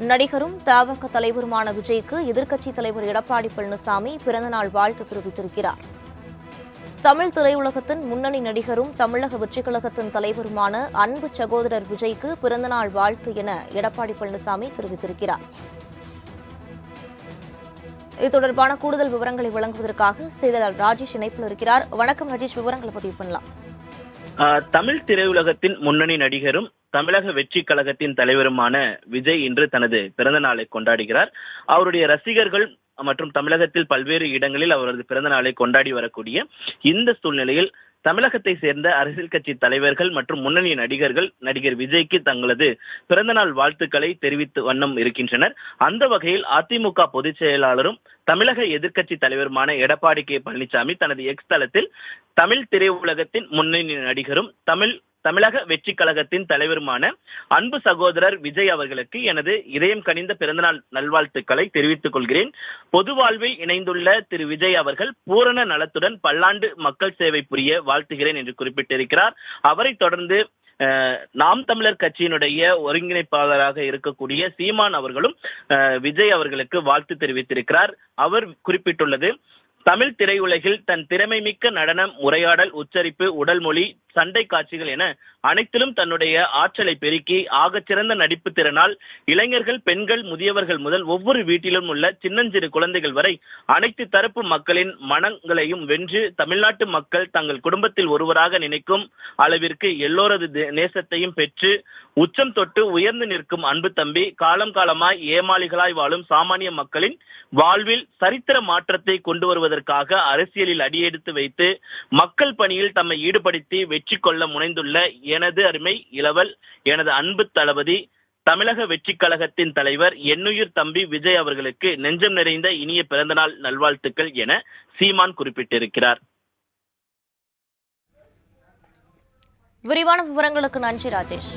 நடிகரும் தவிக தலைவருமான விஜய்க்கு எதிர்க்கட்சித் தலைவர் எடப்பாடி பழனிசாமி பிறந்தநாள் வாழ்த்து தெரிவித்திருக்கிறார். தமிழ் திரையுலகத்தின் முன்னணி நடிகரும் தமிழக வெற்றிக் கழகத்தின் தலைவருமான அன்பு சகோதரர் விஜய்க்கு பிறந்தநாள் வாழ்த்து என எடப்பாடி பழனிசாமி தெரிவித்திருக்கிறார். இது தொடர்பான கூடுதல் விவரங்களை வழங்குவதற்காக செய்தியாளர் ராஜேஷ் இணைப்பில் இருக்கிறார். வணக்கம் ராஜேஷ், விவரங்களை பதிவு பண்ணலாம். தமிழ் திரையுலகத்தின் முன்னணி நடிகரும் தமிழக வெற்றி கழகத்தின் தலைவருமான விஜய் இன்று தனது பிறந்த நாளை கொண்டாடுகிறார். அவருடைய ரசிகர்கள் மற்றும் தமிழகத்தில் பல்வேறு இடங்களில் அவரது பிறந்த நாளை கொண்டாடி வரக்கூடிய இந்த சூழ்நிலையில் தமிழகத்தை சேர்ந்த அரசியல் கட்சி தலைவர்கள் மற்றும் முன்னணி நடிகர்கள் நடிகர் விஜய்க்கு தங்களது பிறந்தநாள் வாழ்த்துக்களை தெரிவித்து வண்ணம் இருக்கின்றனர். அந்த வகையில் அதிமுக பொதுச் செயலாளரும் தமிழக எதிர்க்கட்சி தலைவருமான எடப்பாடி கே பழனிசாமி தனது எக்ஸ் தளத்தில் தமிழ் திரையுலகத்தின் முன்னணி நடிகரும் தமிழக வெற்றி கழகத்தின் தலைவருமான அன்பு சகோதரர் விஜய் அவர்களுக்கு எனது இதயம் கனிந்த பிறந்தநாள் நல்வாழ்த்துக்களை தெரிவித்துக் கொள்கிறேன். பொது வாழ்வில் இணைந்துள்ள திரு விஜய் அவர்கள் பூரண நலத்துடன் பல்லாண்டு மக்கள் சேவை புரிய வாழ்த்துகிறேன் என்று குறிப்பிட்டிருக்கிறார். அவரை தொடர்ந்து நாம் தமிழர் கட்சியினுடைய ஒருங்கிணைப்பாளராக இருக்கக்கூடிய சீமான் அவர்களும் விஜய் அவர்களுக்கு வாழ்த்து தெரிவித்திருக்கிறார். அவர் குறிப்பிட்டுள்ளது, தமிழ் திரையுலகில் தன் திறமை மிக்க நடனம், உரையாடல், உச்சரிப்பு, உடல் மொழி, சண்டை காட்சிகள் என அனைத்திலும் தன்னுடைய ஆற்றலை பெருக்கி ஆகச்சிறந்த நடிப்பு திறனால் இளைஞர்கள், பெண்கள், முதியவர்கள் முதல் ஒவ்வொரு வீட்டிலும் உள்ள சின்னஞ்சிறு குழந்தைகள் வரை அனைத்து தரப்பு மக்களின் மனங்களையும் வென்று தமிழ்நாட்டு மக்கள் தங்கள் குடும்பத்தில் ஒருவராக நினைக்கும் அளவிற்கு எல்லோரது நேசத்தையும் பெற்று உச்சம் தொட்டு உயர்ந்து நிற்கும் அன்பு தம்பி, காலம் காலமாய் ஏமாளிகளாய் வாழும் சாமானிய மக்களின் வாழ்வில் சரித்திர மாற்றத்தை கொண்டு வருவதற்காக அரசியலில் அடியெடுத்து வைத்து மக்கள் பணியில் தம்மை ஈடுபடுத்தி வெற்றி கொள்ள முனைந்துள்ள எனது அருமை இளவல், எனது அன்பு தளபதி, தமிழக வெற்றி கழகத்தின் தலைவர் என்னுயிர் தம்பி விஜய் அவர்களுக்கு நெஞ்சம் நிறைந்த இனிய பிறந்தநாள் நல்வாழ்த்துக்கள் என சீமான் குறிப்பிட்டிருக்கிறார். விரிவான விவரங்களுக்கு நன்றி ராஜேஷ்.